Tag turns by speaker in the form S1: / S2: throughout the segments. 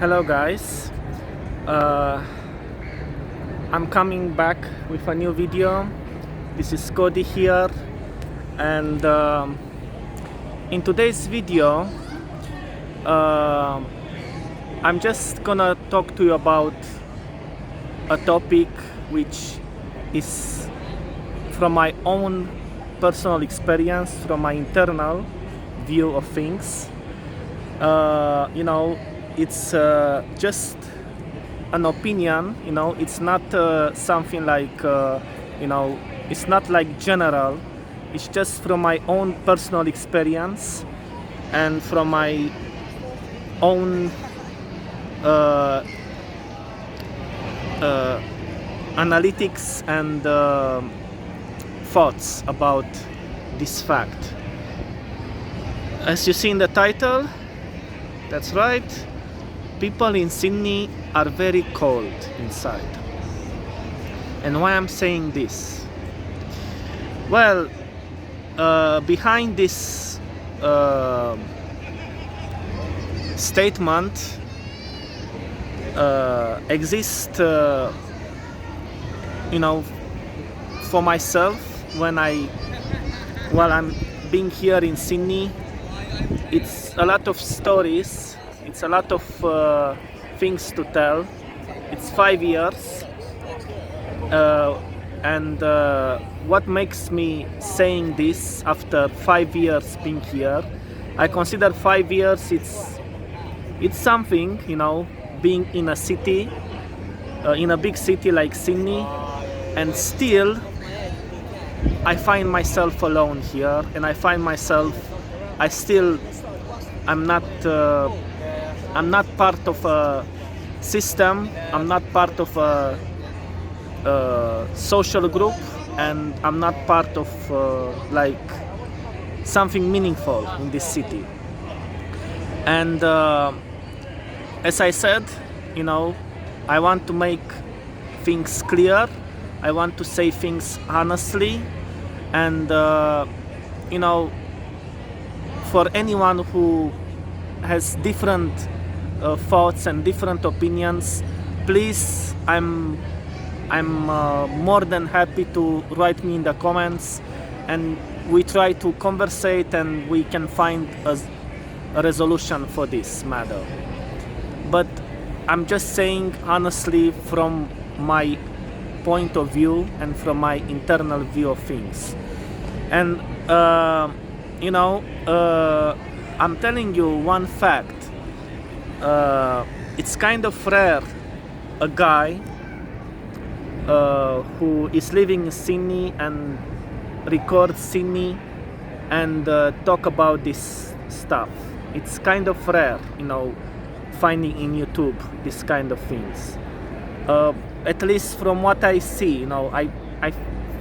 S1: Hello guys, uh, I'm coming back with a new video. This is Cody here, and in today's video uh, I'm just gonna talk to you about a topic which is from my own personal experience, from my internal view of things. It's just an opinion. It's not something like it's not like general. It's just from my own personal experience and from my own uh, uh, analytics and thoughts about this fact. As you see in the title, that's right, people in Sydney are very cold inside. And why I'm saying this? Well, behind this statement exists, for myself, while I'm being here in Sydney, it's a lot of stories, it's a lot of things to tell. It's 5 years, and what makes me saying this after 5 years being here, I consider 5 years it's something, being in a city, in a big city like Sydney, and still I find myself alone here, and I find myself, I'm not part of a system. I'm not part of a social group, and I'm not part of like something meaningful in this city. And as I said, I want to make things clear. I want to say things honestly, and for anyone who has different thoughts and different opinions, please, I'm more than happy to write me in the comments, and we try to conversate and we can find a resolution for this matter. But I'm just saying honestly from my point of view and from my internal view of things. And I'm telling you one fact. It's kind of rare a guy who is living in Sydney and records Sydney and talk about this stuff. It's kind of rare, finding in YouTube this kind of things. At least from what I see, I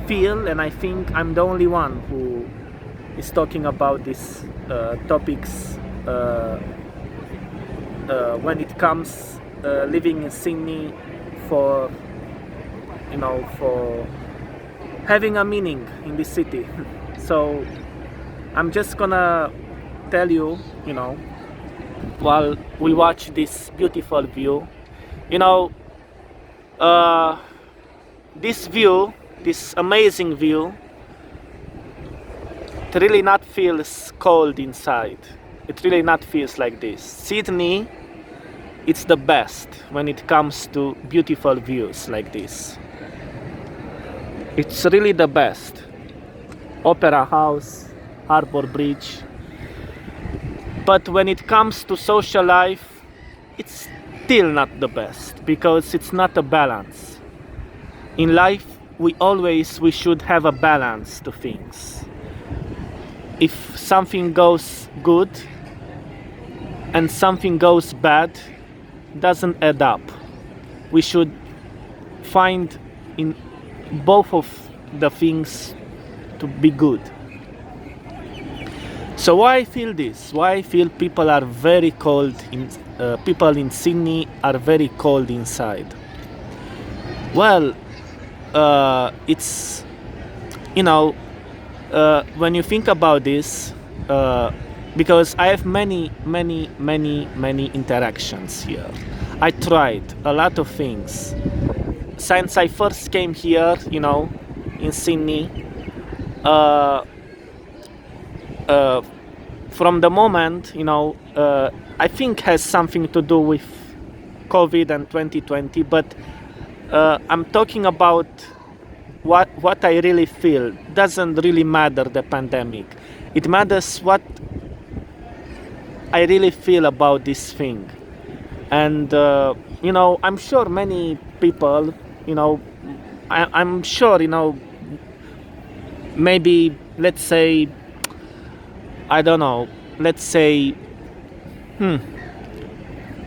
S1: feel and I think I'm the only one who is talking about these topics when it comes living in Sydney for having a meaning in this city. So I'm just gonna tell you, while we watch this beautiful view, this view, this amazing view, it really not feels cold inside. It really not feels like this. Sydney, it's the best when it comes to beautiful views like this. It's really the best. Opera House, Harbour Bridge. But when it comes to social life, it's still not the best, because it's not a balance. In life, we should have a balance to things. If something goes good and something goes bad, doesn't add up. We should find in both of the things to be good. So why I feel this? Why I feel people are very cold people in Sydney are very cold inside? Well, it's when you think about this, because I have many interactions here. I tried a lot of things since I first came here, in Sydney. Uh, uh, from the moment, I think has something to do with COVID and 2020, but I'm talking about what I really feel. Doesn't really matter the pandemic. It matters what I really feel about this thing. And I'm sure many people, I'm sure, maybe, let's say, I don't know, let's say,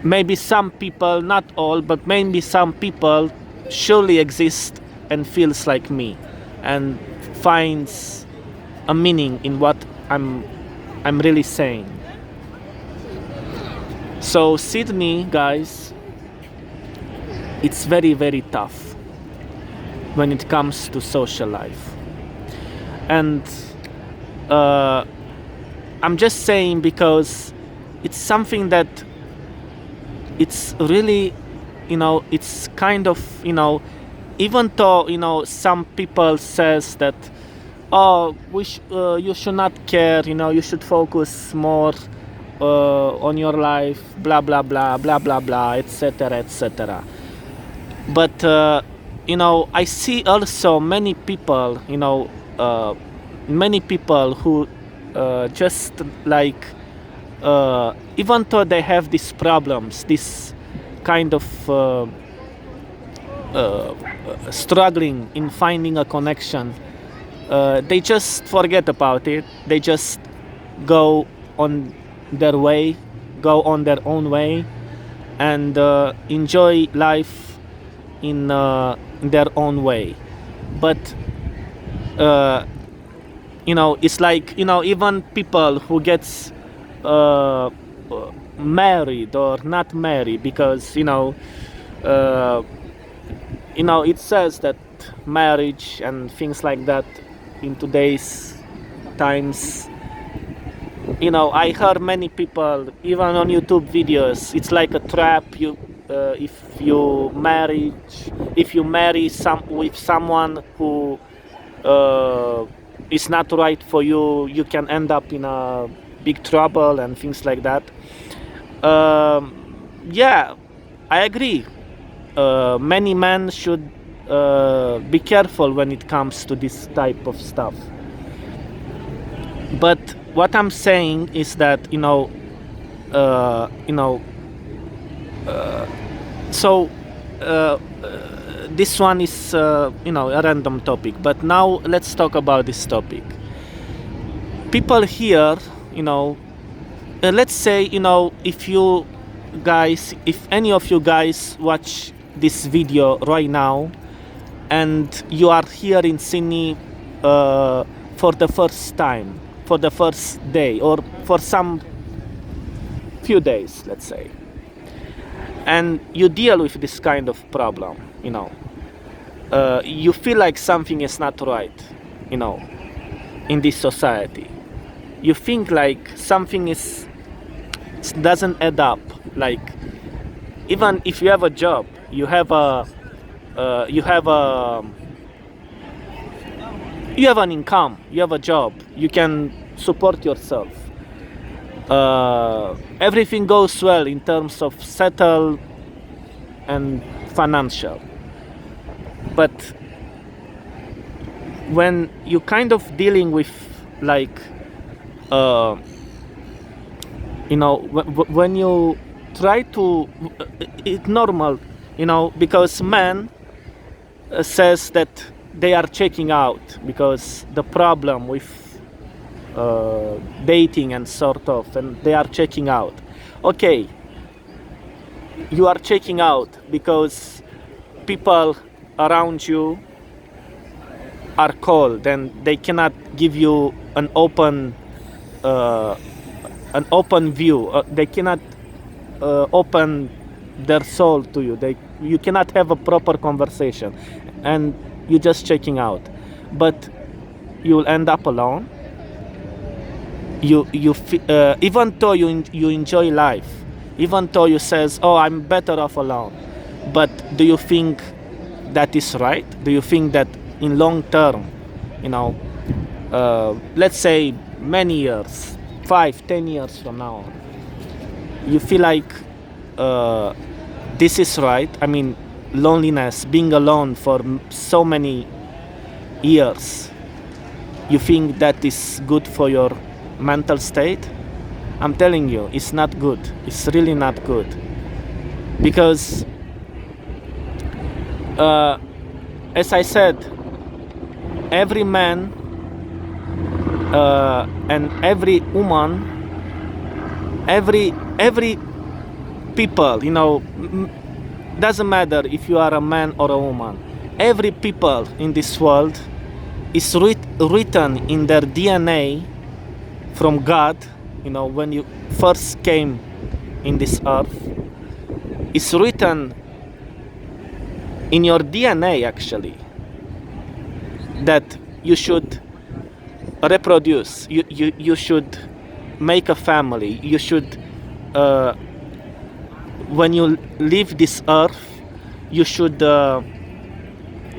S1: maybe some people, not all, but maybe some people surely exist and feels like me and finds a meaning in what I'm really saying. So Sydney, guys, it's very tough when it comes to social life. And I'm just saying because it's something that it's really, it's kind of, even though, some people says that, oh, you should not care, you should focus more on your life, blah blah blah blah blah blah, etc. But I see also many people, many people who just like, even though they have these problems, this kind of struggling in finding a connection, they just forget about it. They just go on their way, go on their own way, and enjoy life in their own way. But it's like, even people who gets married or not married, because it says that marriage and things like that in today's times, I heard many people, even on YouTube videos, it's like a trap. If you marry with someone who is not right for you, you can end up in a big trouble and things like that. Yeah, I agree. Many men should be careful when it comes to this type of stuff. But what I'm saying is that so this one is a random topic. But now let's talk about this topic. People here, let's say, if any of you guys watch this video right now, and you are here in Sydney for the first time, for the first day, or for some few days, let's say, and you deal with this kind of problem, you feel like something is not right, in this society. You think like something doesn't add up. Like, even if you have a job, you have an income, you have a job, you can support yourself. Everything goes well in terms of settle and financial. But when you kind of dealing with like, when you try to, it's normal, because man says that they are checking out because the problem with dating and sort of, and they are checking out. Okay, you are checking out because people around you are cold and they cannot give you an open view. They cannot open their soul to you. You cannot have a proper conversation, and you're just checking out. But you'll end up alone. even though you enjoy life, even though you says, oh, I'm better off alone, but do you think that is right? Do you think that in long term, you know, let's say many years, 5, 10 years from now, you feel like this is right? I mean, loneliness, being alone for so many years, you think that is good for your mental state? I'm telling you, it's not good. It's really not good. Because, as I said, every man and every woman, every people, you know, doesn't matter if you are a man or a woman. Every people in this world is written in their DNA from God. You know, when you first came in this earth, it's written in your DNA actually that you should reproduce, you should make a family, you should when you leave this earth, you should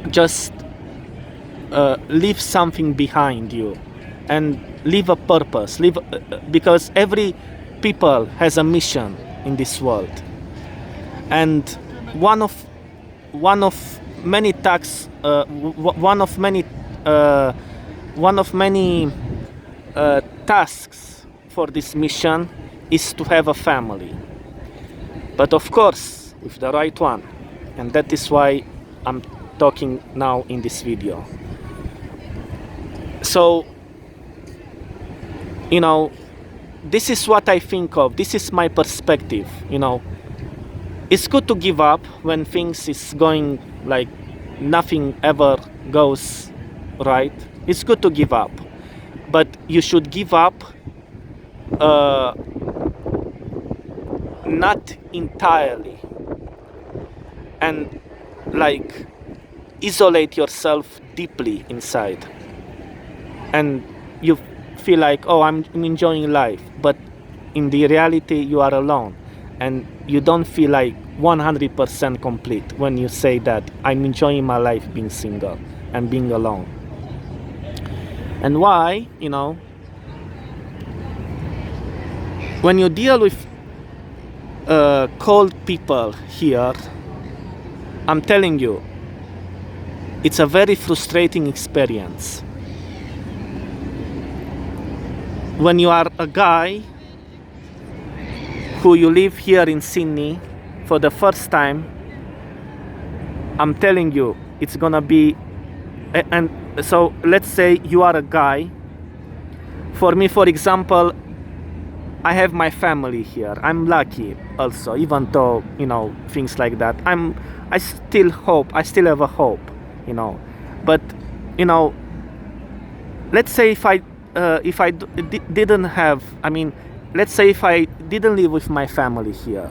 S1: just leave something behind you and leave a purpose, because every people has a mission in this world. And one of many tasks, one of many tasks for this mission is to have a family, but of course with the right one. And that is why I'm talking now in this video. So, you know, this is what I think of. This is my perspective. You know, it's good to give up when things is going like nothing ever goes right. It's good to give up, but you should give up not entirely, and like isolate yourself deeply inside, and you feel like, oh, I'm enjoying life, but in the reality you are alone, and you don't feel like 100% complete when you say that I'm enjoying my life being single and being alone. And why? You know, when you deal with cold people here, I'm telling you, it's a very frustrating experience. When you are a guy who you live here in Sydney for the first time, I'm telling you, it's gonna be, and so let's say you are a guy. For me, for example, I have my family here. I'm lucky also, even though, you know, things like that. I still have a hope, you know. But, you know, let's say if I didn't have, I mean, let's say if I didn't live with my family here.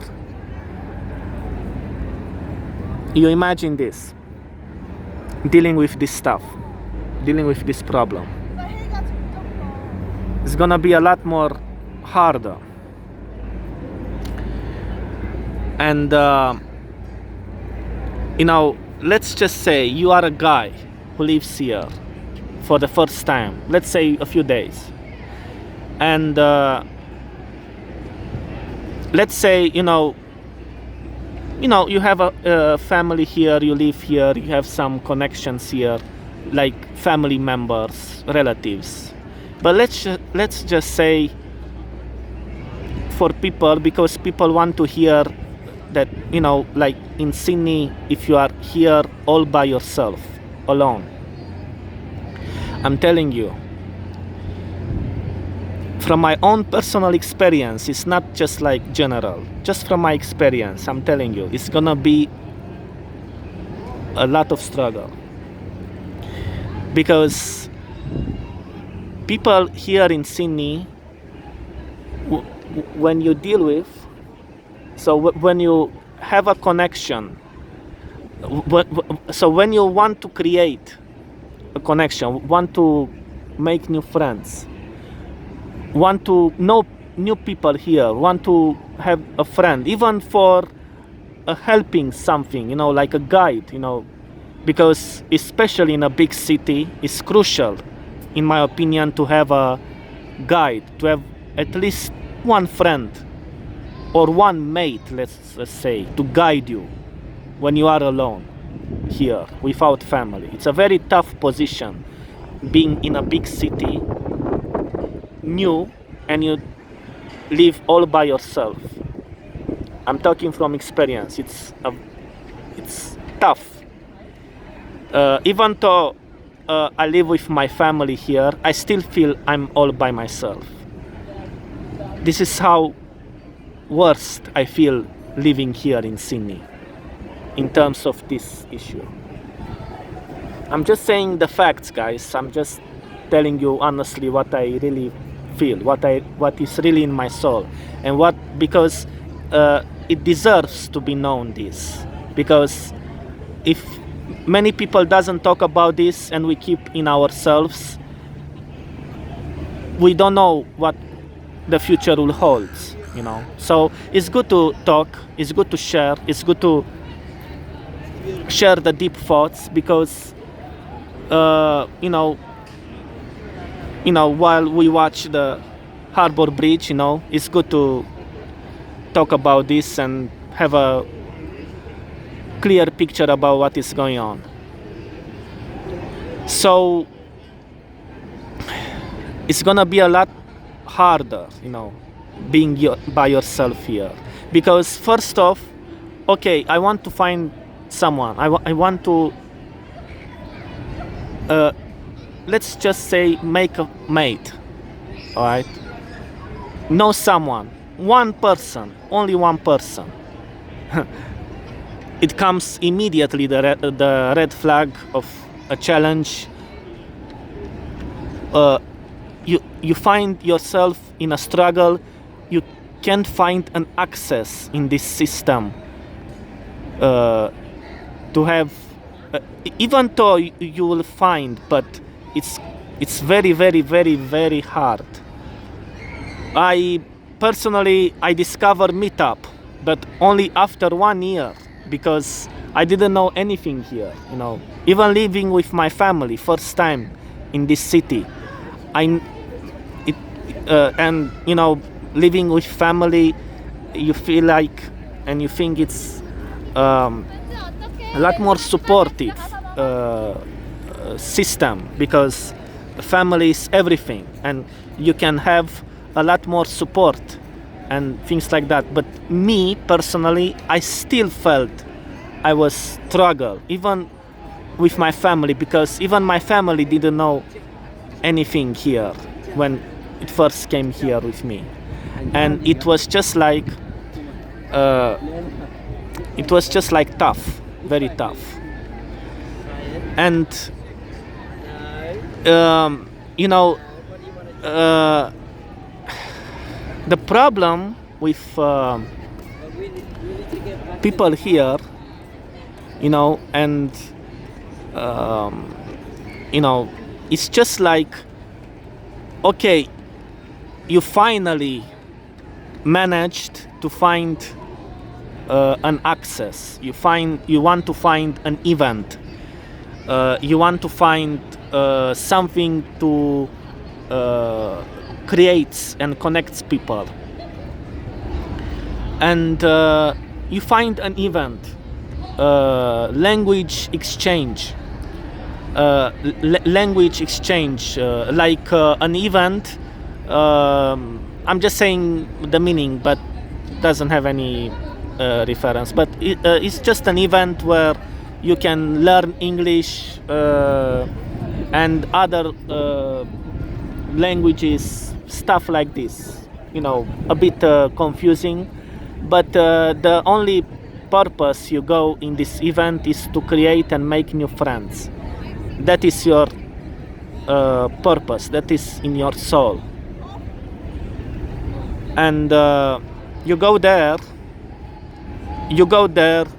S1: You imagine this, dealing with this stuff, dealing with this problem. It's gonna be a lot more harder. And you know, let's just say you are a guy who lives here for the first time, let's say a few days, and let's say you have a family here, you live here, you have some connections here, like family members, relatives. But let's just say, for people, because people want to hear that, you know, like in Sydney, if you are here all by yourself, alone, I'm telling you, from my own personal experience, it's not just like general, just from my experience, I'm telling you, it's gonna be a lot of struggle. Because people here in Sydney, when you deal with, so when you have a connection, so when you want to create a connection, want to make new friends, want to know new people here, want to have a friend, even for helping something, like a guide, because especially in a big city, it's crucial, in my opinion, to have a guide, to have at least one friend or one mate, let's say, to guide you when you are alone here without family. It's a very tough position, being in a big city, new, and you live all by yourself. I'm talking from experience. It's tough. Even though I live with my family here, I still feel I'm all by myself. This is how worst I feel living here in Sydney in terms of this issue. I'm just saying the facts, guys. I'm just telling you honestly what I really feel, what is really in my soul, and because it deserves to be known, this, because if many people doesn't talk about this and we keep in ourselves, we don't know what the future will hold, so it's good to talk, it's good to share, it's good to share the deep thoughts, because while we watch the Harbour Bridge, it's good to talk about this and have a clear picture about what is going on. So it's gonna be a lot harder, being by yourself here, because first off, okay, I want to find someone. I want to let's just say make a mate, all right? Know someone, one person, only one person. It comes immediately, the red flag of a challenge. You find yourself in a struggle. You can't find an access in this system to have, even though you will find, but it's very, very, very, very hard. I personally discovered Meetup, but only after 1 year, because I didn't know anything here. Even living with my family, first time in this city, living with family, you feel like, and you think it's a lot more supportive system, because family is everything, and you can have a lot more support and things like that. But me personally, I still felt I was struggle even with my family, because even my family didn't know anything here when it first came here with me, and it was just like tough, very tough. And the problem with people here, and it's just like, okay, you finally managed to find an access. You want to find an event. You want to find something to create and connects people. And you find an event, language exchange. Like an event. I'm just saying the meaning, but doesn't have any reference. But it's just an event where you can learn English and other languages, stuff like this. A bit confusing, but the only purpose you go in this event is to create and make new friends. That is your purpose. That is in your soul. And you go there.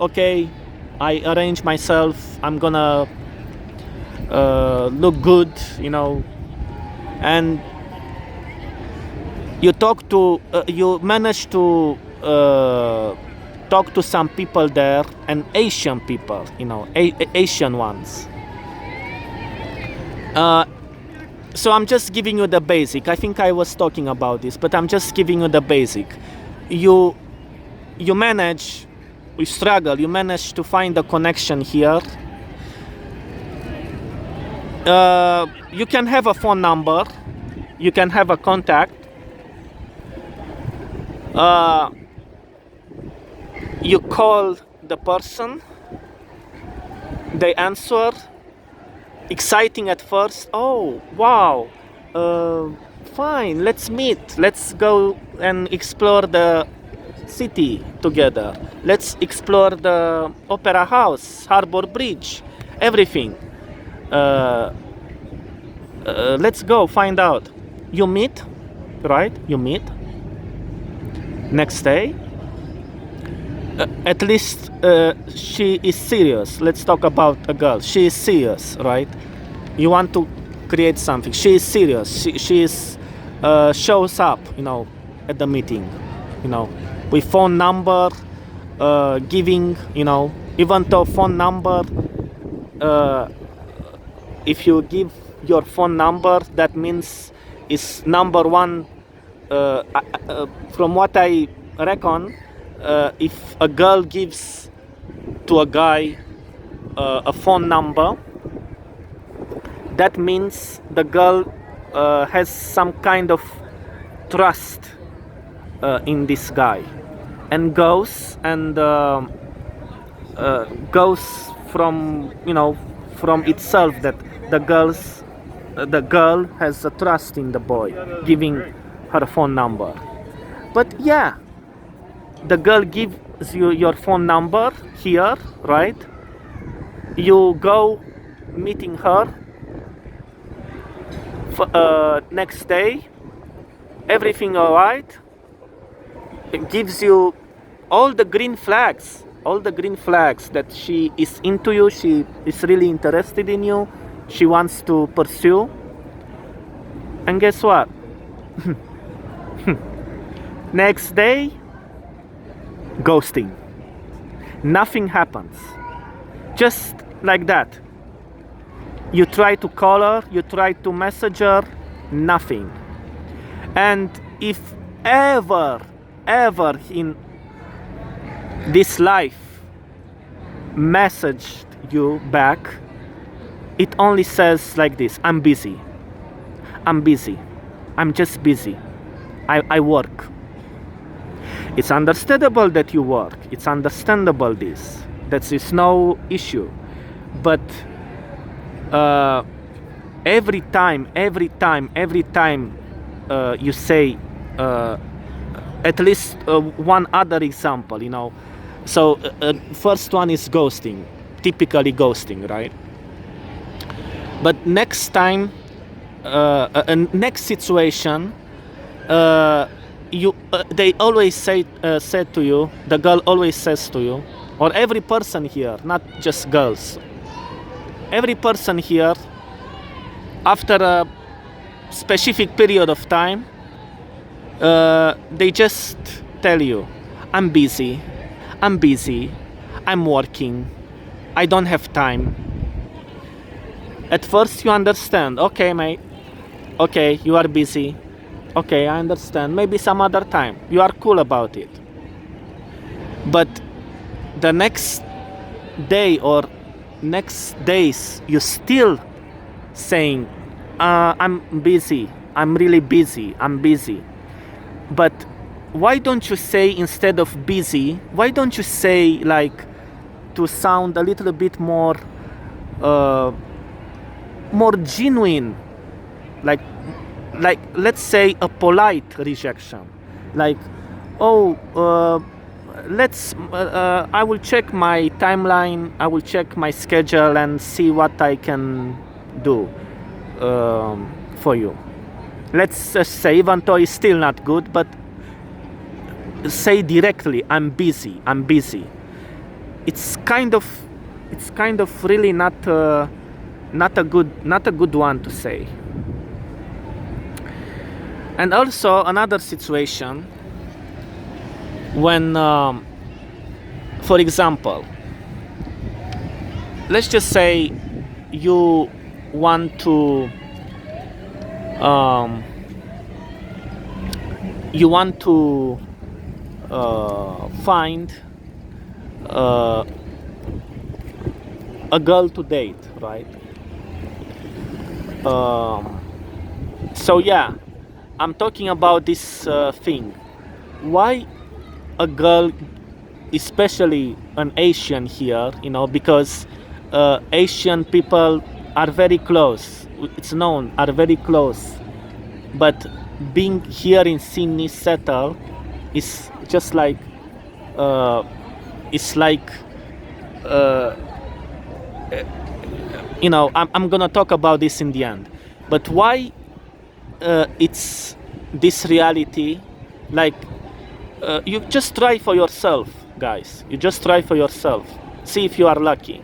S1: Okay, I arrange myself. I'm gonna look good, and you manage to talk to some people there, and Asian people, Asian ones. So I'm just giving you the basic. I think I was talking about this, but I'm just giving you the basic. You manage, you struggle, you manage to find a connection here. You can have a phone number, you can have a contact. You call the person, they answer. Exciting at first. Oh, wow. Fine, let's meet. Let's go and explore the city together. Let's explore the Opera House, Harbor Bridge, everything. Let's go find out. You meet, right? You meet. Next day. At least she is serious. Let's talk about a girl. She is serious, right? You want to create something. She is serious. She is shows up, at the meeting, with phone number, giving, even though phone number. If you give your phone number, that means it's number one. From what I reckon. If a girl gives to a guy a phone number, that means the girl has some kind of trust in this guy, and goes from from itself that the girl has a trust in the boy giving her phone number. But yeah, the girl gives you your phone number here, right? You go meeting her. Next day, everything alright. It gives you all the green flags that she is into you, she is really interested in you, she wants to pursue. And guess what? Next day, ghosting. Nothing happens. Just like that. You try to call her, you try to message her, nothing. And if ever in this life messaged you back, it only says like this: I'm busy. I'm just busy. I work. It's understandable that you work. It's understandable this. That is no issue. But every time you say, at least one other example, So first one is ghosting, typically ghosting, right? But next time, next situation, they always said to you, the girl always says to you, or every person here, not just girls, every person here, after a specific period of time, they just tell you, I'm busy, I'm working, I don't have time. At first you understand, okay mate, okay, you are busy, okay, I understand, maybe some other time, you are cool about it. But the next day or next days, you still saying, I'm busy, I'm really busy, I'm busy. But why don't you say, instead of busy, why don't you say, like, to sound a little bit more genuine, like let's say a polite rejection, like, oh, I will check my timeline, I will check my schedule and see what I can do for you. Let's just say, even though it's still not good, but say directly, I'm busy. It's kind of really not a good one to say. And also another situation when, for example, let's just say you want to um, find uh, a girl to date, right? Um, so yeah, I'm talking about this thing. Why a girl, especially an Asian here, because Asian people are very close. It's known, are very close. But being here in Sydney settled is just like it's like uh, I'm gonna talk about this in the end. But why it's this reality? Like you just try for yourself, guys. You just try for yourself. See if you are lucky.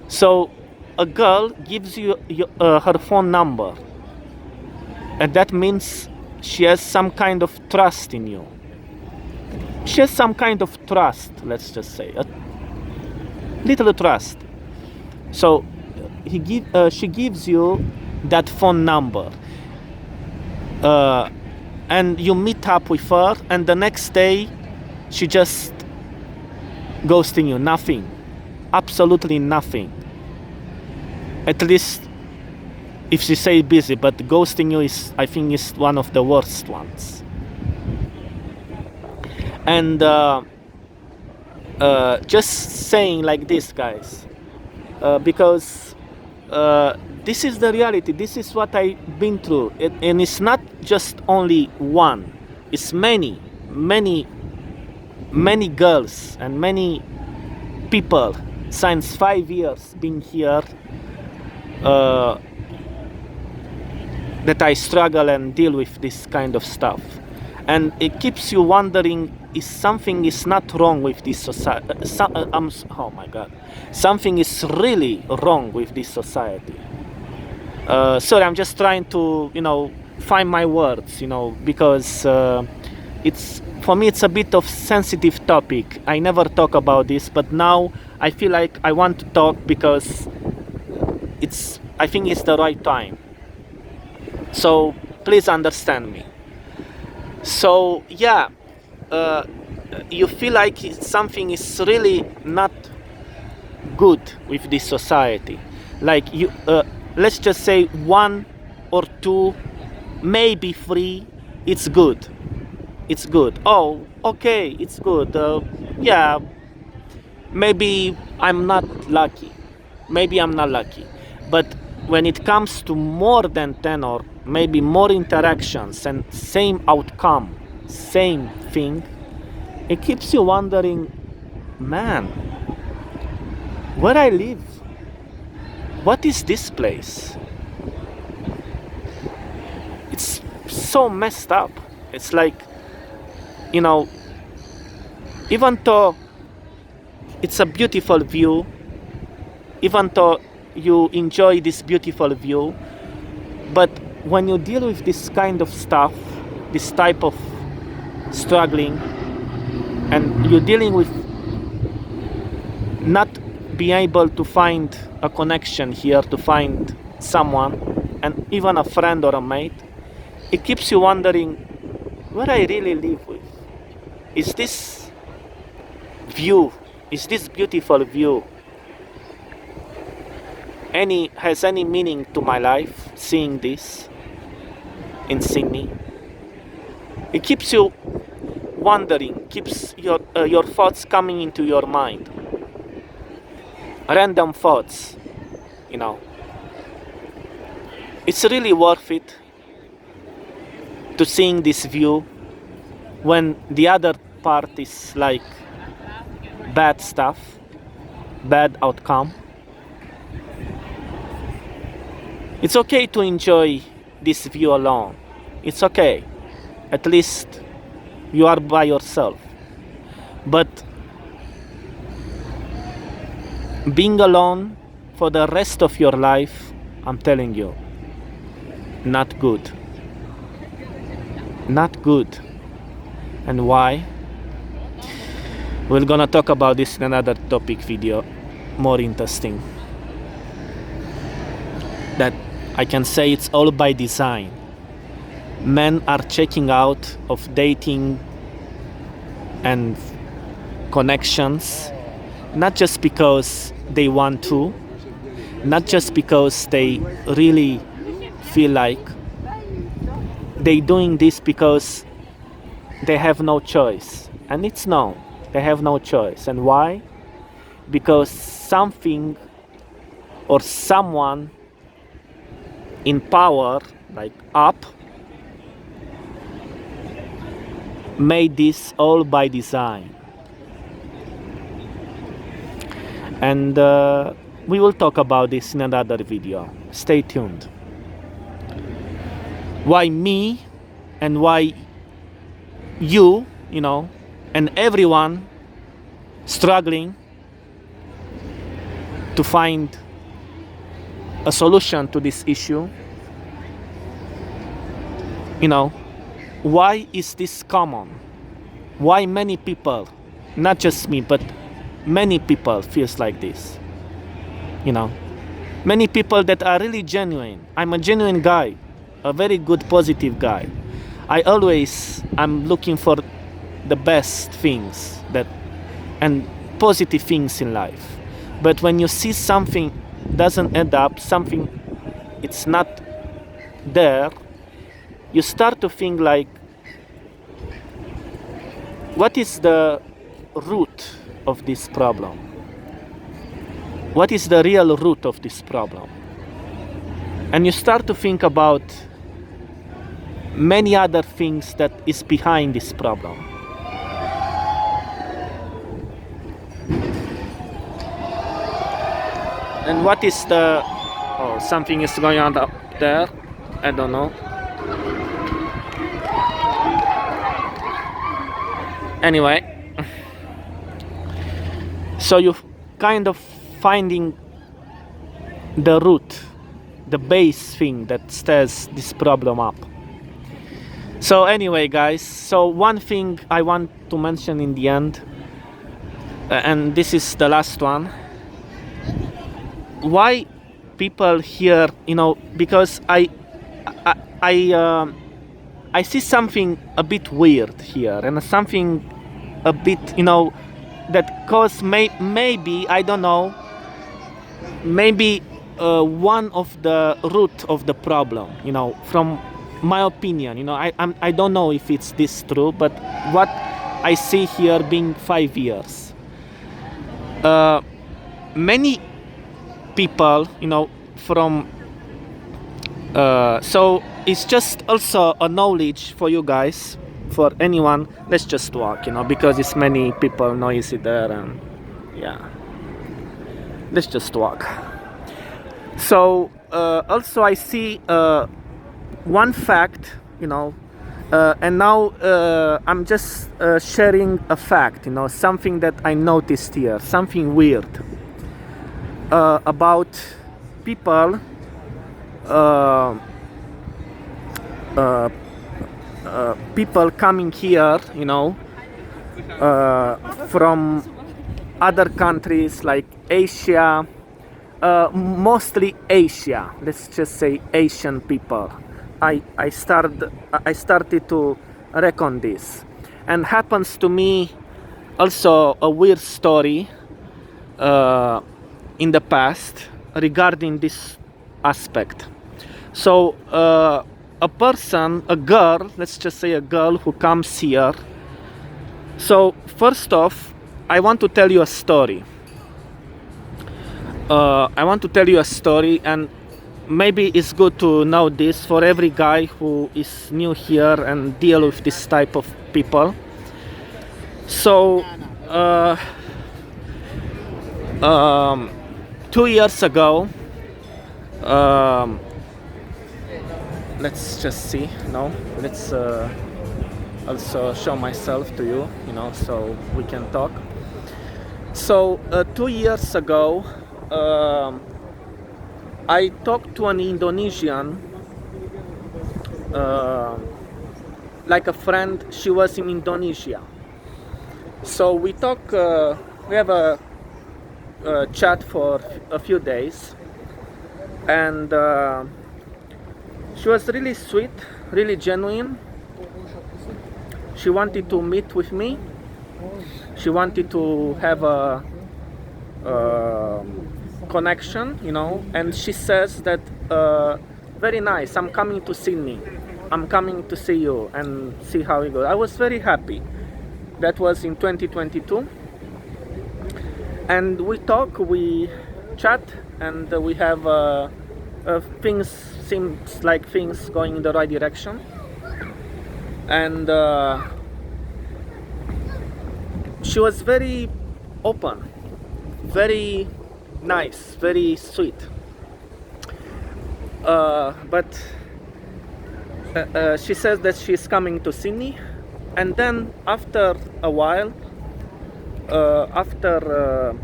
S1: So a girl gives you her phone number, and that means she has some kind of trust in you. She has some kind of trust, let's just say, a little trust. So she gives you that phone number, and you meet up with her, and the next day she just ghosting you. Nothing, absolutely nothing. At least if she say busy, but ghosting you is, I think, is one of the worst ones. And just saying like this, guys, because this is the reality. This is what I've been through, and it's not just only one. It's many, many, many girls and many people since 5 years being here that I struggle and deal with this kind of stuff. And it keeps you wondering, is something is not wrong with this society? Oh my God, something is really wrong with this society. Sorry, I'm just trying to, find my words, because it's, for me, it's a bit of sensitive topic. I never talk about this, but now I feel like I want to talk because I think it's the right time. So please understand me. So yeah, you feel like something is really not good with this society. Like you, let's just say 1 or 2, maybe 3. It's good. It's good. Oh, okay, it's good. Yeah, maybe I'm not lucky. Maybe I'm not lucky. But when it comes to more than 10 or maybe more interactions and same outcome, same thing, it keeps you wondering, man, where I live, what is this place? It's so messed up. It's like, even though it's a beautiful view, even though you enjoy this beautiful view, but when you deal with this kind of stuff, this type of struggling, and you're dealing with not being able to find a connection here, to find someone, and even a friend or a mate, it keeps you wondering where I really live with. Is this view, is this beautiful view has any meaning to my life, seeing this in Sydney? It keeps you wondering, keeps your thoughts coming into your mind, random thoughts. It's really worth it to seeing this view when the other part is like bad stuff, bad outcome. It's okay to enjoy this view alone. It's okay. At least you are by yourself. But being alone for the rest of your life, I'm telling you, not good. not good. And why? We're gonna talk about this in another topic video, more interesting. That I can say it's all by design. Men are checking out of dating and connections, not just because they want to, not just because they really feel like. They doing this because they have no choice. And it's no, they have no choice. And why? Because something or someone in power, like up, made this all by design. And we will talk about this in another video. Stay tuned. Why me and why you know, and everyone struggling to find a solution to this issue. You know, why is this common? Why many people, not just me, but many people feels like this? You know, many people that are really genuine. I'm a genuine guy, a very good, positive guy. I'm looking for the best things and positive things in life. But when you see something doesn't end up, something it's not there, you start to think like, what is the root of this problem? What is the real root of this problem? And you start to think about many other things that is behind this problem. And what is the... Oh, something is going on up there. I don't know. Anyway. So you kind of finding the root, the base thing that stirs this problem up. So anyway, guys, so one thing I want to mention in the end, and this is the last one. Why people here, you know, because I see something a bit weird here, and something a bit, you know, that cause maybe, I don't know, maybe one of the root of the problem, you know, from my opinion, you know, I don't know if it's this true, but what I see here being 5 years, many people, you know, from so it's just also a knowledge for you guys, for anyone. Let's just walk, you know, because it's many people noisy there, and yeah, let's just walk. So also I see one fact, you know, and now I'm just sharing a fact, you know, something that I noticed here, something weird about people people coming here, you know, from other countries like Asia, mostly Asia, let's just say Asian people. I started to reckon this, and happens to me also a weird story in the past regarding this aspect. So a person, a girl, let's just say a girl who comes here. So first off, I want to tell you a story. And maybe it's good to know this for every guy who is new here and deal with this type of people. So 2 years ago, let's just see, no, let's also show myself to you, you know, so we can talk. So 2 years ago, I talked to an Indonesian like a friend. She was in Indonesia, so we talk. We have a chat for a few days, and she was really sweet, really genuine. She wanted to meet with me. She wanted to have a connection, and she says that very nice, I'm coming to Sydney, I'm coming to see you and see how it goes. I was very happy. That was in 2022, and we talk, we chat, and we have things, seems like things going in the right direction. And she was very open, very nice, very sweet. But she says that she's coming to Sydney, and then after a while, after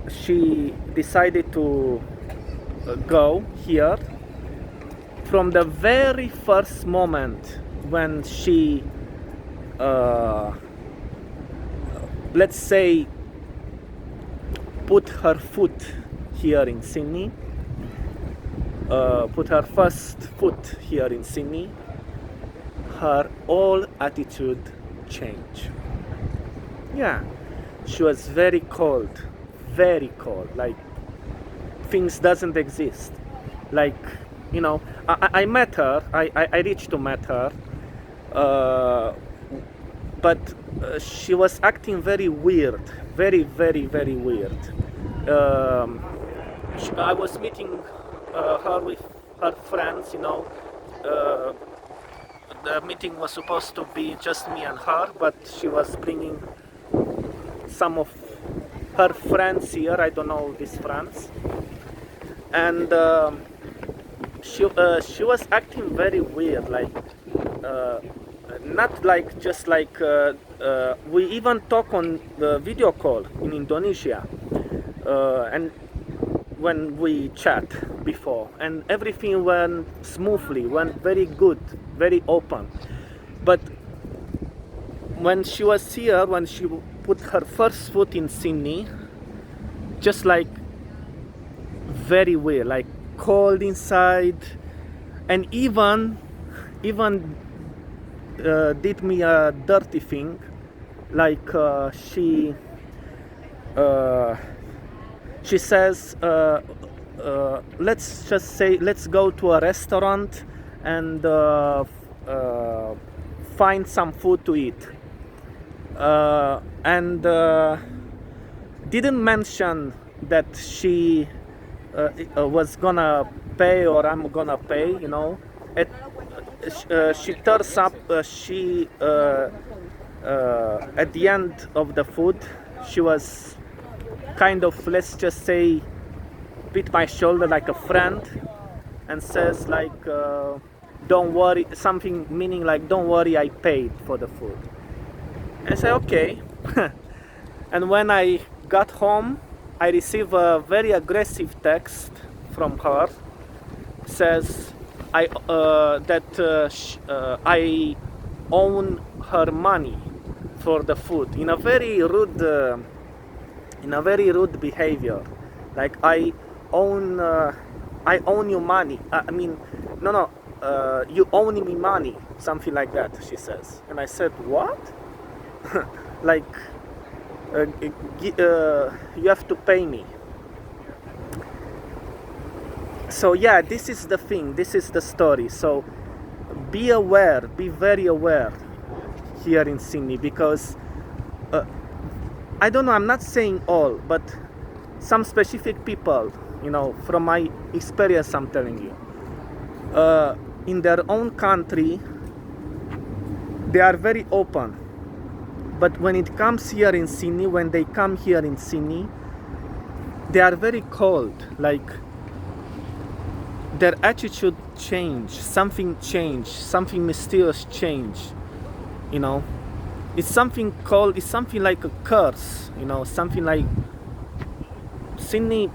S1: she decided to go here, from the very first moment when she, let's say, put her foot here in Sydney, put her first foot here in Sydney, her whole attitude changed. Yeah, she was very cold, like things doesn't exist. Like, I met her, I reached to meet her, but she was acting very weird, very weird. I was meeting her with her friends, the meeting was supposed to be just me and her, but she was bringing some of her friends here. I don't know these friends, and she was acting very weird, like not like just like we even talk on the video call in Indonesia, and when we chat before, and everything went smoothly, went very good, very open. But when she was here, when she put her first foot in Sydney, just like very weird, like cold inside, and even did me a dirty thing, like she says, let's just say, let's go to a restaurant and find some food to eat, and didn't mention that she was gonna pay or I'm gonna pay, she turns up, at the end of the food, she was kind of, let's just say, beat my shoulder like a friend, and says like, don't worry, something meaning like, don't worry, I paid for the food. And I say, okay. And when I got home, I received a very aggressive text from her, says I own her money for the food, in a very rude behavior, like I own you money. I mean, no, you owe me money, something like that, she says. And I said, what? Like, you have to pay me. So yeah, this is the thing, this is the story. So be aware, be very aware here in Sydney, because I don't know, I'm not saying all, but some specific people, from my experience, I'm telling you, in their own country, they are very open. But when it comes here in Sydney, when they come here in Sydney, they are very cold. Like, their attitude changed, something mysterious changed, It's something called, it's something like a curse, something like Sydney,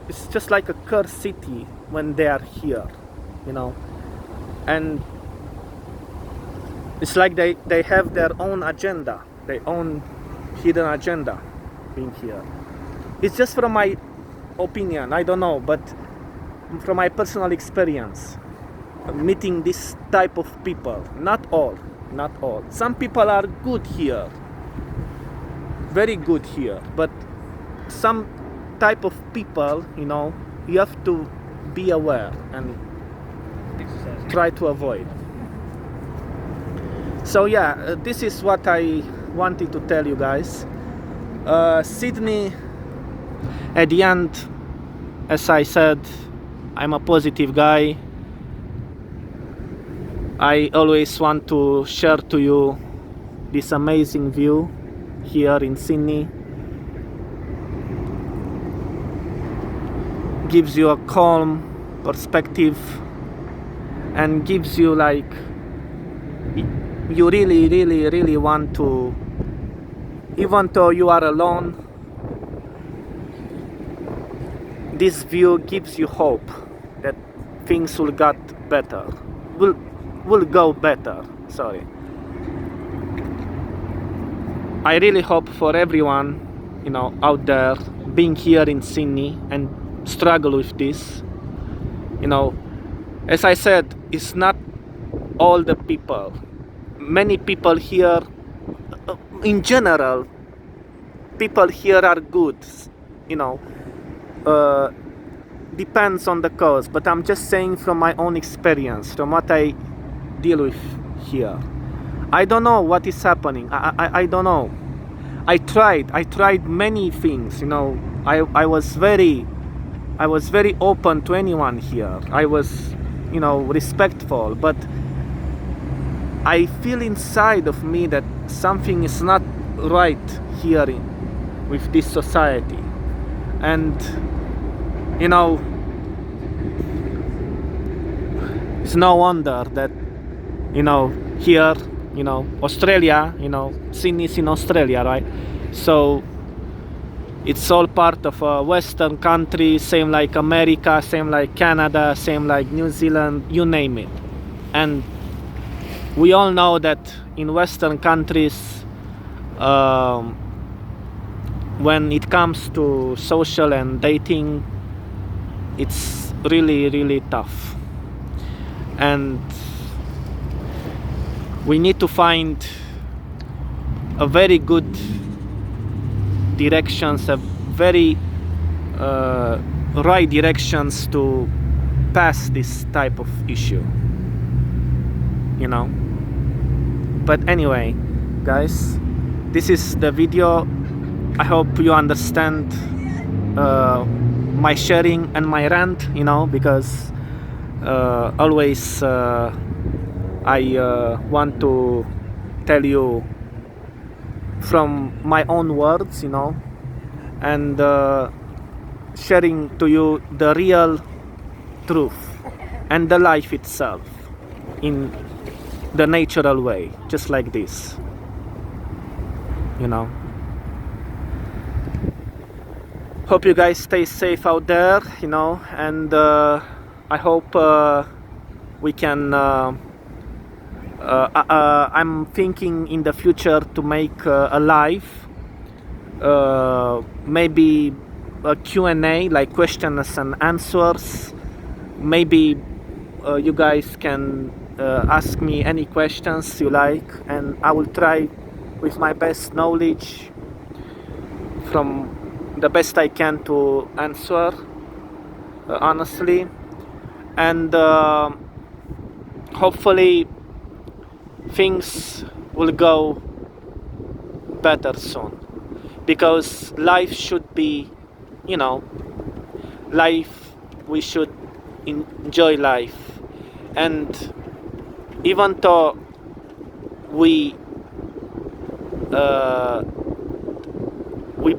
S1: it's just like a cursed city when they are here, And It's like they have their own agenda, their own hidden agenda being here. It's just from my opinion, I don't know, but from my personal experience, meeting this type of people. Not all. Some people are good here, very good here, but some type of people, you have to be aware and try to avoid. So yeah, this is what I wanted to tell you guys. Sydney, at the end, as I said, I'm a positive guy. I always want to share to you this amazing view here in Sydney. Gives you a calm perspective and gives you like, you really want to, even though you are alone, this view gives you hope that things will get better, will go better. Sorry. I really hope for everyone, out there being here in Sydney and struggle with this. As I said, it's not all the people. Many people here, in general, people here are good, depends on the cause, but I'm just saying from my own experience, from what I deal with here. I don't know what is happening. I don't know. I tried many things, I was very open to anyone here. I was, respectful, but I feel inside of me that something is not right here with this society. And it's no wonder that here, Australia, Sydney's in Australia, right? So it's all part of a Western country, same like America, same like Canada, same like New Zealand, you name it. And we all know that in Western countries, when it comes to social and dating, it's really tough. And we need to find a very good directions, a very right directions to pass this type of issue, But anyway, guys, this is the video. I hope you understand my sharing and my rant, because always I want to tell you from my own words, and sharing to you the real truth and the life itself in the natural way, just like this, Hope you guys stay safe out there, and I hope we can I'm thinking in the future to make a live, maybe a Q&A, like questions and answers. Maybe you guys can ask me any questions you like, and I will try with my best knowledge, from the best I can, to answer honestly. And hopefully things will go better soon, because life should be, life, we should enjoy life. And even though we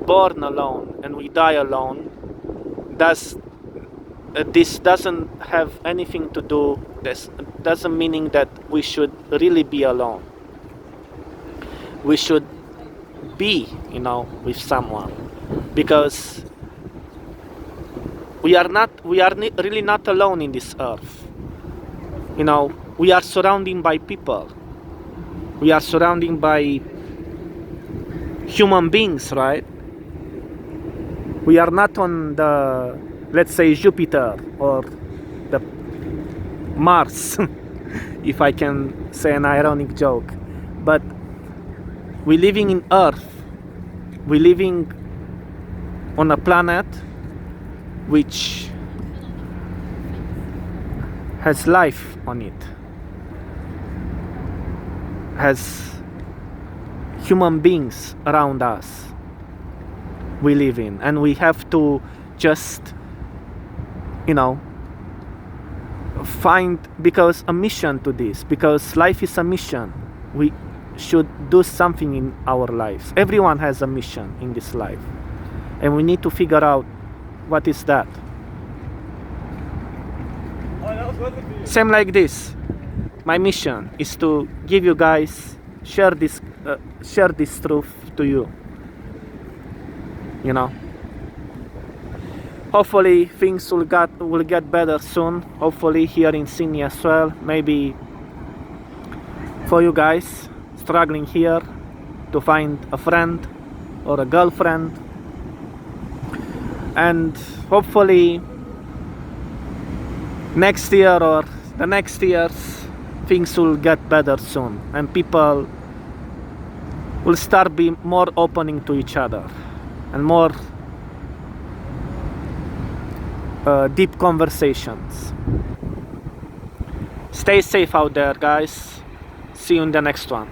S1: born alone and we die alone, this doesn't have anything to do, this doesn't mean that we should really be alone. We should be, with someone, because we are really not alone in this earth. We are surrounded by people, We are surrounded by human beings, right? We are not on the, let's say, Jupiter or the Mars, if I can say an ironic joke. But we're living in Earth. We're living on a planet which has life on it, has human beings around us we live in, and we have to just, you know, find, because a mission to this, because life is a mission. We should do something in our lives. Everyone has a mission in this life, and we need to figure out what is that. Same like this. My mission is to give you guys, share this truth to you. You know, hopefully things will get better soon. Hopefully here in Sydney as well. Maybe for you guys struggling here to find a friend or a girlfriend, and hopefully next year or the next years things will get better soon, and people will start being more opening to each other and more deep conversations. Stay safe out there, guys. See you in the next one.